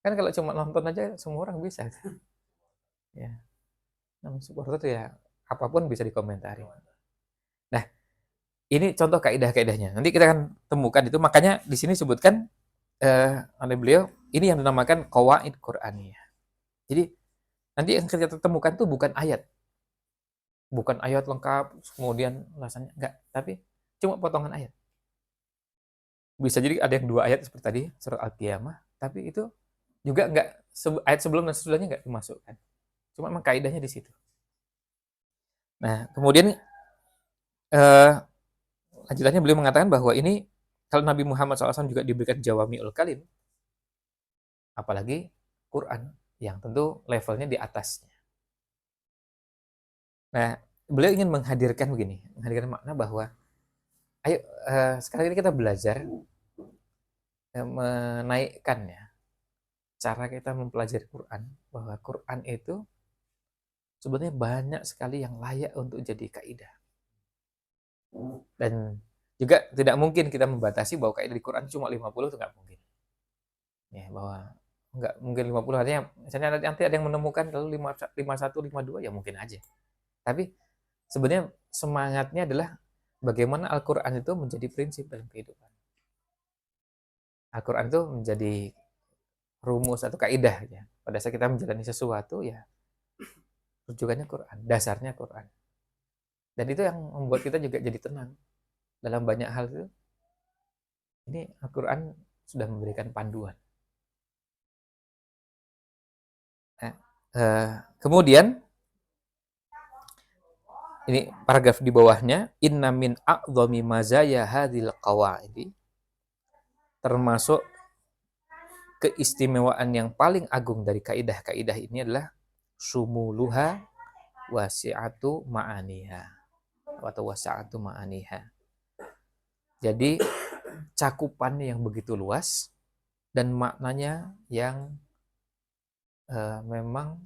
Kan kalau cuma nonton aja, semua orang bisa. Ya, namun supporter itu ya, apapun bisa dikomentari. Nah, ini contoh kaidah-kaidahnya. Nanti kita akan temukan itu. Makanya di sini sebutkan oleh beliau, ini yang dinamakan qawaid Qur'aniyah. Jadi nanti yang kita temukan itu bukan ayat lengkap, kemudian ulasannya enggak, tapi cuma potongan ayat. Bisa jadi ada yang 2 ayat seperti tadi surat Al-Qiyamah, tapi itu juga enggak ayat sebelum dan sesudahnya enggak dimasukkan. Cuma memang kaidahnya di situ. Nah, kemudian lanjutannya beliau mengatakan bahwa ini kalau Nabi Muhammad SAW juga diberikan jawami'ul kalim, apalagi Quran yang tentu levelnya di atasnya. Nah, beliau ingin menghadirkan makna bahwa ayo sekali ini kita belajar menaikkan ya cara kita mempelajari Quran, bahwa Quran itu sebenarnya banyak sekali yang layak untuk jadi kaidah. Dan juga tidak mungkin kita membatasi bahwa kaidah di Quran cuma 50 itu nggak mungkin. Ya, bahwa nggak mungkin 50, artinya misalnya nanti ada yang menemukan lalu 51, 52 ya mungkin aja. Tapi sebenarnya semangatnya adalah bagaimana Al-Quran itu menjadi prinsip dalam kehidupan. Al-Quran itu menjadi rumus atau kaidah ya. Pada saat kita menjalani sesuatu ya, rujukannya Quran, dasarnya Quran. Dan itu yang membuat kita juga jadi tenang dalam banyak hal itu. Ini Al-Quran sudah memberikan panduan. Nah, kemudian ini paragraf di bawahnya, inna min a'dhami mazaya hadhil qawaidi, termasuk keistimewaan yang paling agung dari kaidah-kaidah ini adalah sumuluha wasi'atu ma'aniha atau wasi'atu ma'aniha. Jadi cakupannya yang begitu luas dan maknanya yang memang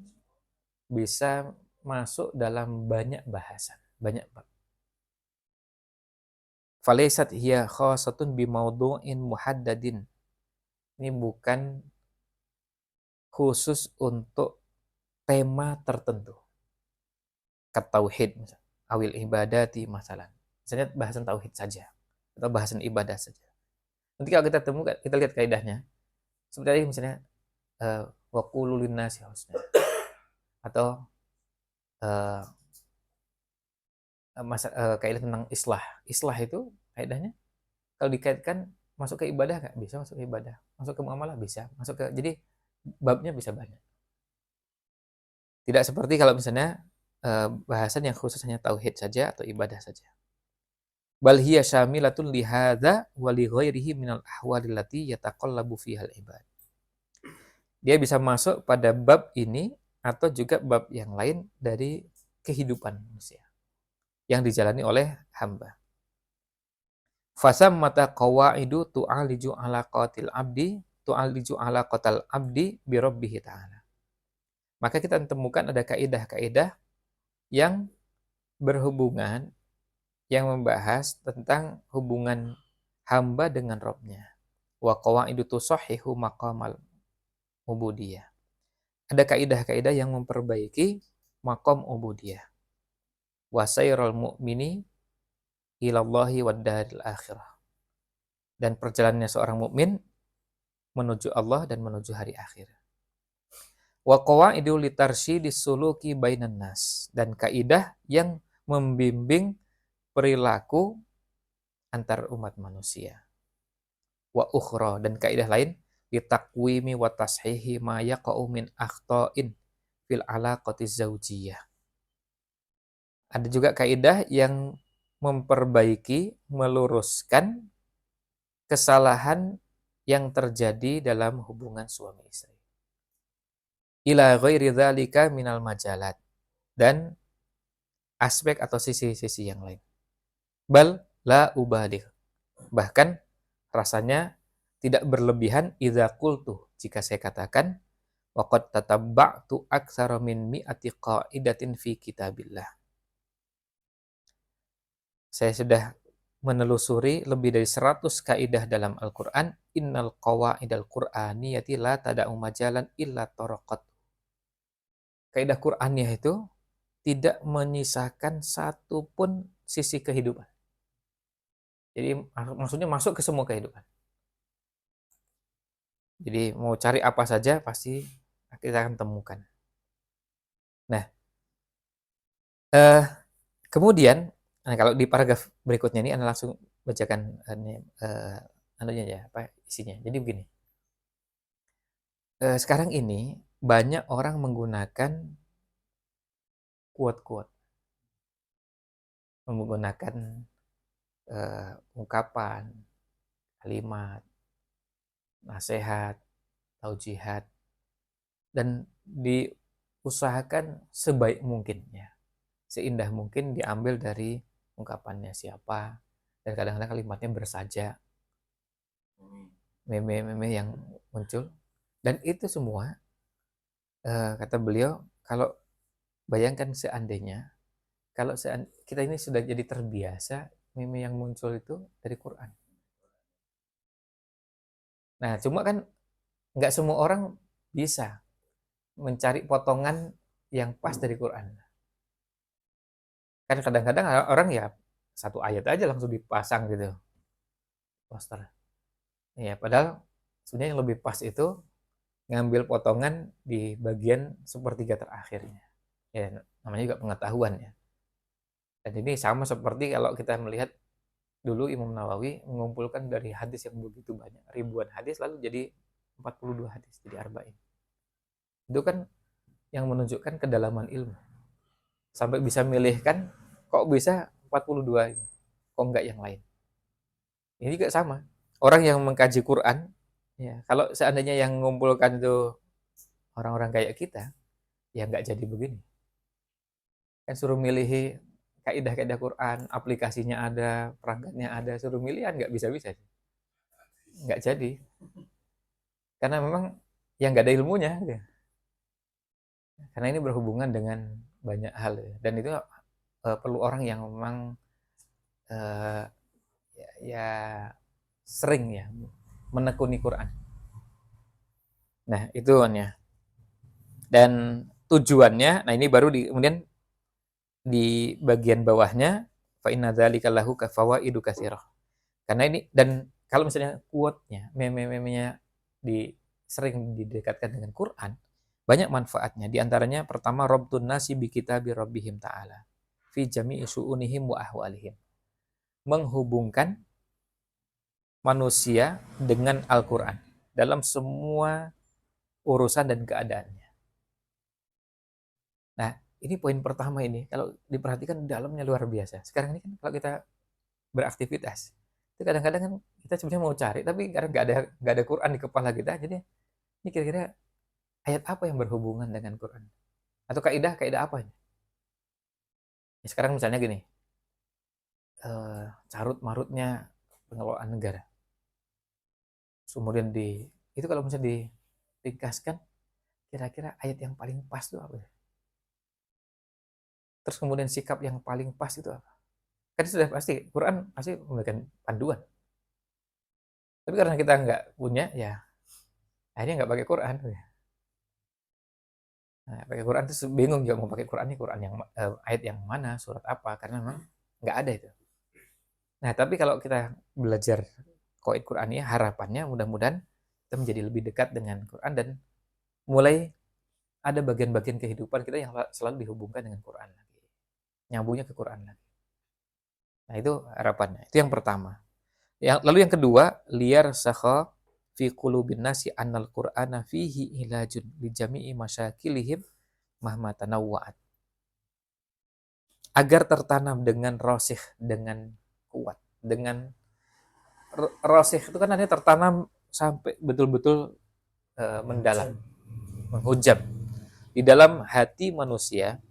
bisa masuk dalam banyak bahasan, banyak bab. Falaisat hiya khasatun bimaudu'in muhaddadin. Ini bukan khusus untuk tema tertentu. Ketauhid misalnya, awil ibadati masalah. Misalnya bahasan tauhid saja atau bahasan ibadah saja. Nanti kalau kita temukan, kita lihat kaidahnya. Seperti misalnya wa qulu linnasi husna atau kaidah tentang islah. Islah itu kaidahnya kalau dikaitkan masuk ke ibadah nggak? Bisa masuk ke ibadah. Masuk ke muamalah bisa. Masuk ke, jadi babnya bisa banyak. Tidak seperti kalau misalnya bahasan yang khusus hanya tauhid saja atau ibadah saja. Bal hiya syamilatun li hadza wa li ghairihi minal ahwalil lati yataqallabu fiha al-ibad. Dia bisa masuk pada bab ini atau juga bab yang lain dari kehidupan manusia yang dijalani oleh hamba. Fasammata qawaidu tu'aliju alaqatil abdi tu'aliju alaqatal abdi bi rabbih ta'ala. Maka kita temukan ada kaidah-kaidah yang berhubungan, yang membahas tentang hubungan hamba dengan Rabb-nya. Wa qawaidu tusahhihu maqamal ubudiyah. Ada kaidah-kaidah yang memperbaiki maqam ubudiyah. Wa sayrul mu'mini ilallahi wad daril akhirah. Dan perjalanannya seorang mukmin menuju Allah dan menuju hari akhir. Wa qawaidu litarsyidis suluki bainan nas, dan kaidah yang membimbing perilaku antar umat manusia. Wa ukhra, dan kaidah lain litaqwimi wa tashihi ma yaqa'u min akhta'in fil alaqatiz zaujiyah. Ada juga kaidah yang memperbaiki, meluruskan kesalahan yang terjadi dalam hubungan suami istri. Ila ghairi dzalika minal majalat, dan aspek atau sisi-sisi yang lain. Bal la ubaligh. Bahkan rasanya tidak berlebihan idza qultu, jika saya katakan waqad tatabba'tu aktsara min mi'ati qaidatin fi kitabillah. Saya sudah menelusuri lebih dari 100 kaidah dalam Al-Qur'an. Innal qawaidal qur'aniyati la tada'u majalan illa taraqat. Kaidah Qur'aniyah itu tidak menyisakan satu pun sisi kehidupan. Jadi maksudnya masuk ke semua kehidupan. Jadi mau cari apa saja pasti kita akan temukan. Nah, kemudian kalau di paragraf berikutnya ini Anda langsung bacakan anunya ya, apa isinya. Jadi begini. Sekarang ini banyak orang menggunakan quote-quote, menggunakan ungkapan, kalimat, nasihat, taujihat, dan diusahakan sebaik mungkin ya, seindah mungkin diambil dari ungkapannya siapa, dan kadang-kadang kalimatnya bersaja, meme-meme yang muncul, dan itu semua kata beliau, kalau bayangkan seandainya kalau kita ini sudah jadi terbiasa meme yang muncul itu dari Quran. Nah, cuma kan nggak semua orang bisa mencari potongan yang pas dari Quran. Kan kadang-kadang orang ya satu ayat aja langsung dipasang gitu, poster. Ya, padahal sebenarnya yang lebih pas itu ngambil potongan di bagian sepertiga terakhirnya. Ya, namanya juga pengetahuan ya. Dan ini sama seperti kalau kita melihat dulu Imam Nawawi mengumpulkan dari hadis yang begitu banyak, ribuan hadis lalu jadi 42 hadis, jadi arba'in. Itu kan yang menunjukkan kedalaman ilmu. Sampai bisa milihkan kok bisa 42 ini, kok enggak yang lain. Ini juga sama. Orang yang mengkaji Quran, ya, kalau seandainya yang mengumpulkan itu orang-orang kayak kita, ya nggak jadi begini. Kan suruh milih kaidah-kaidah Quran, aplikasinya ada, perangkatnya ada, suruh milihan nggak bisa-bisa. Nggak jadi. Karena memang yang nggak ada ilmunya. Gitu. Karena ini berhubungan dengan banyak hal. Ya. Dan itu perlu orang yang memang uh, ya sering ya menekuni Quran. Nah, itu ya. Dan tujuannya, nah ini baru kemudian di bagian bawahnya fa inna dzalika lahu kafawaidu katsirah. Karena ini dan kalau misalnya quote-nya, meme-memenya sering didekatkan dengan Quran, banyak manfaatnya. Di antaranya pertama rabtun nasi bi kitabi rabbihim ta'ala fi jami'i su'unihim wa ahwalihim. Menghubungkan manusia dengan Al-Qur'an dalam semua urusan dan keadaannya. Nah, ini poin pertama ini. Kalau diperhatikan dalamnya luar biasa. Sekarang ini kan kalau kita beraktivitas, itu kadang-kadang kan kita sebenarnya mau cari, tapi kadang nggak ada Quran di kepala kita. Jadi ini kira-kira ayat apa yang berhubungan dengan Quran? Atau kaidah apa ini? Ya, sekarang misalnya gini, carut marutnya pengelolaan negara. Kemudian itu kalau misalnya diringkaskan, kira-kira ayat yang paling pas itu apa? Terus kemudian sikap yang paling pas itu apa? Kan sudah pasti, Quran pasti memberikan panduan. Tapi karena kita nggak punya, ya akhirnya nggak pakai Quran. Nah, pakai Quran terus bingung juga mau pakai Quran ini Quran yang ayat yang mana, surat apa, karena memang nggak ada itu. Nah, tapi kalau kita belajar Qawaid Quran ini, harapannya mudah-mudahan kita menjadi lebih dekat dengan Quran dan mulai ada bagian-bagian kehidupan kita yang selalu dihubungkan dengan Quran lagi. Nyambungnya ke Quran lagi. Nah, itu harapannya. Itu yang pertama. Lalu yang kedua, liar sakha fi qulubin nasi annal Qur'ana fihi ilajun li jami'i masyakilihim mahma tanawwa'at. Agar tertanam dengan rosih, dengan kuat, dengan rosih itu kan artinya tertanam sampai betul-betul mendalam, menghujam di dalam hati manusia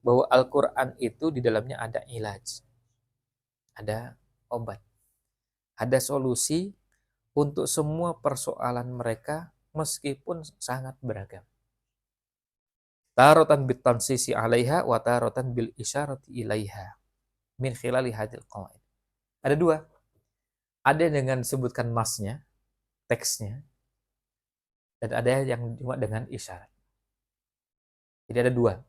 bahwa Al-Quran itu di dalamnya ada ilaj, ada obat, ada solusi untuk semua persoalan mereka meskipun sangat beragam. Tarotan bitansisi alaiha wa tarotan bil isyarati ilaiha min khilali hadil qawaid. Ada dua. Ada dengan sebutkan masnya, teksnya, dan ada yang cuma dengan isyarat. Jadi ada dua.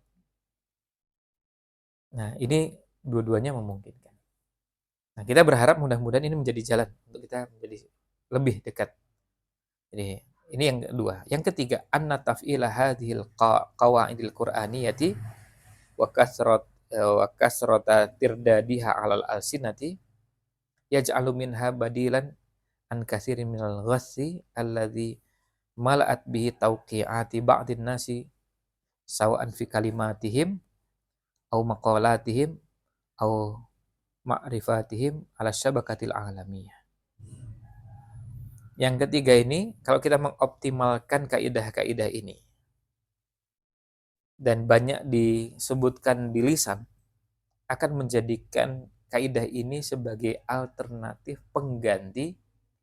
Nah, ini dua-duanya memungkinkan. Nah, kita berharap mudah-mudahan ini menjadi jalan untuk kita menjadi lebih dekat. Jadi, ini yang kedua. Yang ketiga, anna taf'ila hadhil qawaidil qur'aniyati wa kasrata tirdadiha 'alal alsinati yaj'alu minha badilan an katsirin minal ghassi alladzi mala'at bihi tauqi'ati ba'din nasi sawa'an fi kalimatihim au maqalatihim au ma'rifatihim ala syabakatil alamiyah. Yang ketiga ini, kalau kita mengoptimalkan kaidah-kaidah ini dan banyak disebutkan di lisan, akan menjadikan kaidah ini sebagai alternatif pengganti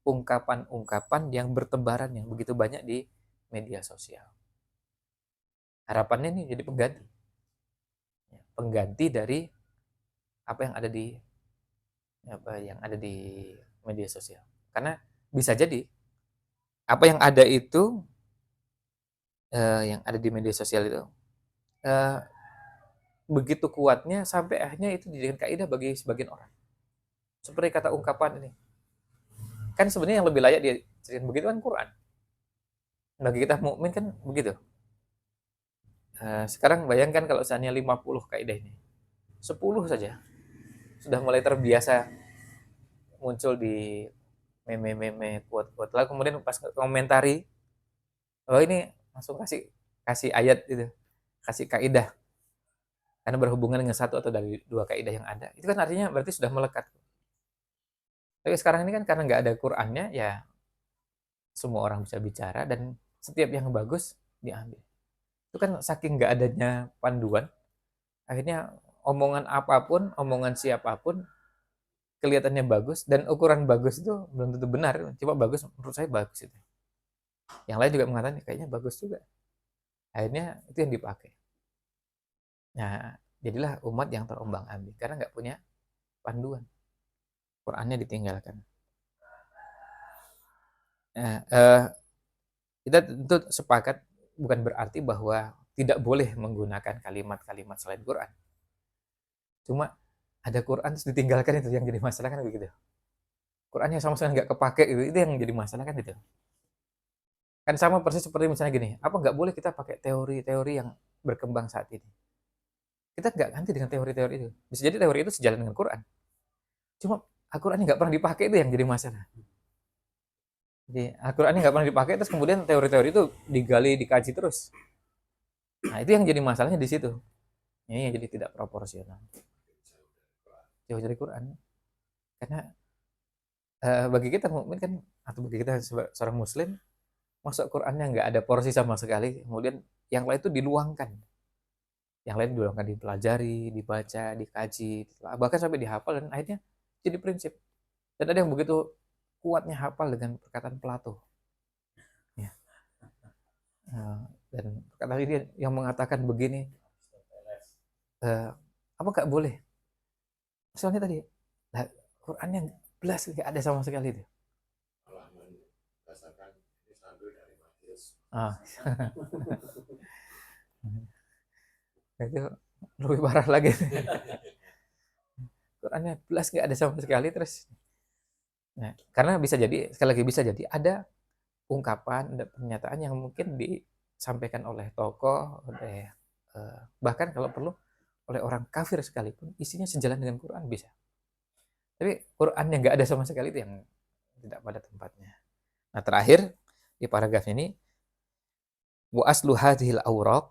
ungkapan-ungkapan yang bertebaran yang begitu banyak di media sosial. Harapannya ini jadi pengganti. Pengganti dari apa yang ada di media sosial. Karena bisa jadi apa yang ada itu yang ada di media sosial itu eh, begitu kuatnya sampai akhirnya itu dijadikan kaidah bagi sebagian orang. Seperti kata ungkapan ini. Kan sebenarnya yang lebih layak dijadikan begitu kan Quran. Bagi kita mukmin kan begitu. Sekarang bayangkan kalau misalnya 50 kaidah ini, 10 saja sudah mulai terbiasa muncul di meme-meme, quote-quote. Lalu kemudian pas komentari, oh ini langsung kasih kasih ayat gitu, kasih kaidah karena berhubungan dengan satu atau dari dua kaidah yang ada. Itu kan artinya berarti sudah melekat. Tapi sekarang ini kan karena nggak ada Qur'annya, ya semua orang bisa bicara dan setiap yang bagus diambil. Itu kan saking nggak adanya panduan, akhirnya omongan apapun, omongan siapapun kelihatannya bagus dan ukuran bagus itu belum tentu benar. Cuma bagus, menurut saya bagus itu. Yang lain juga mengatakan kayaknya bagus juga. Akhirnya itu yang dipakai. Nah, jadilah umat yang terombang-ambing karena nggak punya panduan. Qurannya ditinggalkan. Nah, kita tentu sepakat bukan berarti bahwa tidak boleh menggunakan kalimat-kalimat selain Quran. Cuma ada Quran terus ditinggalkan, itu yang jadi masalah kan begitu. Quran yang sama sekali nggak kepake itu yang jadi masalah kan itu. Kan sama persis seperti misalnya gini, apa nggak boleh kita pakai teori-teori yang berkembang saat ini? Kita nggak ganti dengan teori-teori itu. Bisa jadi teori itu sejalan dengan Quran. Cuma Al-Quran nggak pernah dipakai, itu yang jadi masalah. Jadi Al-Quran nggak pernah dipakai, terus kemudian teori-teori itu digali, dikaji terus. Nah itu yang jadi masalahnya di situ. Ini yang jadi tidak proporsional. Jauh dari Quran. Karena bagi kita mukmin kan, atau bagi kita seorang Muslim, masuk Qurannya nggak ada porsi sama sekali. Kemudian yang lain itu diluangkan. Yang lain diluangkan, dipelajari, dibaca, dikaji, bahkan sampai dihafal dan akhirnya jadi prinsip. Dan ada yang begitu kuatnya hafal dengan perkataan Plato. Ya. Dan perkataan ini yang mengatakan begini, apa nggak boleh? Soalnya tadi, nah, Quran yang belas nggak ada sama sekali itu. Ah. Itu lebih parah lagi. Qurannya belas nggak ada sama sekali terus. Nah, karena bisa jadi, sekali lagi bisa jadi ada ungkapan, ada pernyataan yang mungkin disampaikan oleh tokoh, oleh bahkan kalau perlu oleh orang kafir sekalipun, isinya sejalan dengan Quran bisa. Tapi Quran yang nggak ada sama sekali itu yang tidak pada tempatnya. Nah terakhir di paragraf ini, wa aslu hadhil awraq,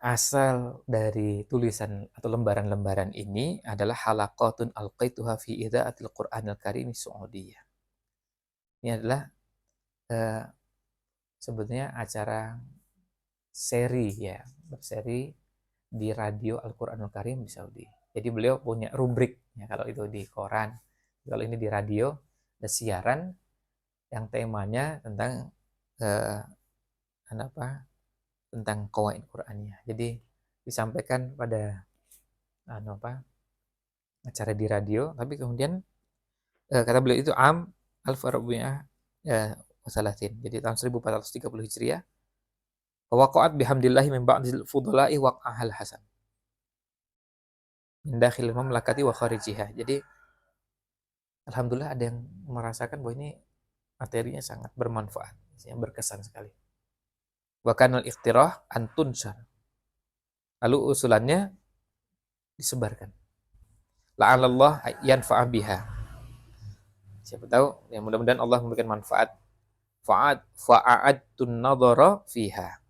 asal dari tulisan atau lembaran-lembaran ini adalah halaqatun alqaituha fi idaatil Qur'anil Karim Saudiyah. Ini adalah sebetulnya acara seri ya, berseri di radio Al-Qur'anul Karim di Saudi. Jadi beliau punya rubrik ya, kalau itu di koran, kalau ini di radio, ada siaran yang temanya tentang apa? Tentang qawaid Qur'aniyah. Jadi disampaikan pada acara di radio, tapi kemudian kata beliau itu al-Farabiyah wasalatin. Jadi tahun 1430 Hijriah. Waqa'at bihamdillahi min ba'dil fudala'i waq'ahal hasan. Min dakhil mamlakati wa kharijiha. Jadi alhamdulillah ada yang merasakan bahwa ini materinya sangat bermanfaat, yang berkesan sekali. Wa kanal ikhtirah an tunshar. Lalu usulannya disebarkan. La'alallah yanfa'a biha. Siapa tahu, ya mudah-mudahan Allah memberikan manfaat. Fa'adtun nadhara fiha.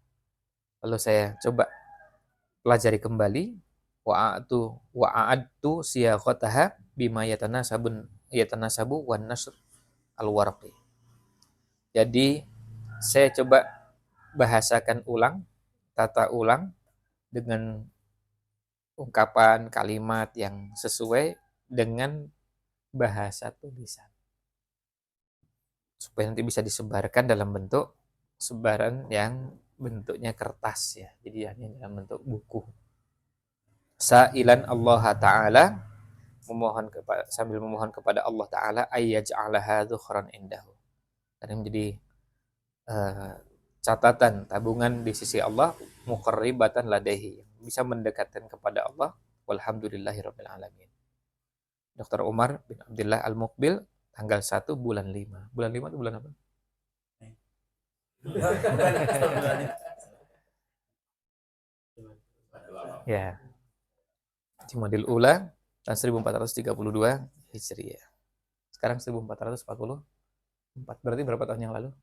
Lalu saya coba pelajari kembali, wa'adtu siyaqataha bima yatanasabu wan nasr al-waraqi. Jadi saya coba bahasakan ulang, tata ulang dengan ungkapan kalimat yang sesuai dengan bahasa tulisan. Supaya nanti bisa disebarkan dalam bentuk sebaran yang bentuknya kertas ya. Jadi hanya dalam bentuk buku. Sa'ilan Allah Ta'ala, sambil memohon kepada Allah Ta'ala ayyaj'alaha dhukhran indahu. Dan menjadi catatan, tabungan di sisi Allah, muqarribatan ladaihi, bisa mendekatkan kepada Allah. Walhamdulillahirabbil alamin. Dr. Umar bin Abdullah Al-Muqbil, tanggal 1 bulan 5. Bulan 5 itu bulan apa? Ya, Jumadil Ula tahun 1432 Hijriah. Sekarang 1444. Berarti berapa tahun yang lalu?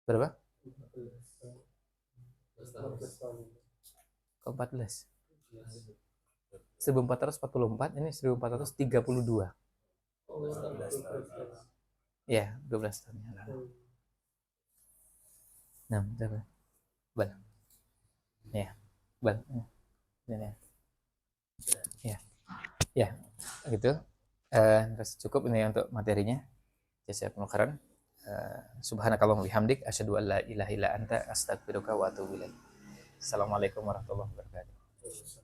Berapa? Ke 14. 1444, ini 1432. Ya, 12 tahun yang lalu. Nah, berapa? Bal. Ya, bal. Ya. Ya. Ya, gitu. Cukup ini untuk materinya. Jazakumullah khairan. Subhanakallahumma bihamdik asyhadu an la ilaha illa anta astaghfiruka wa atubu ilaik. Assalamualaikum warahmatullahi wabarakatuh.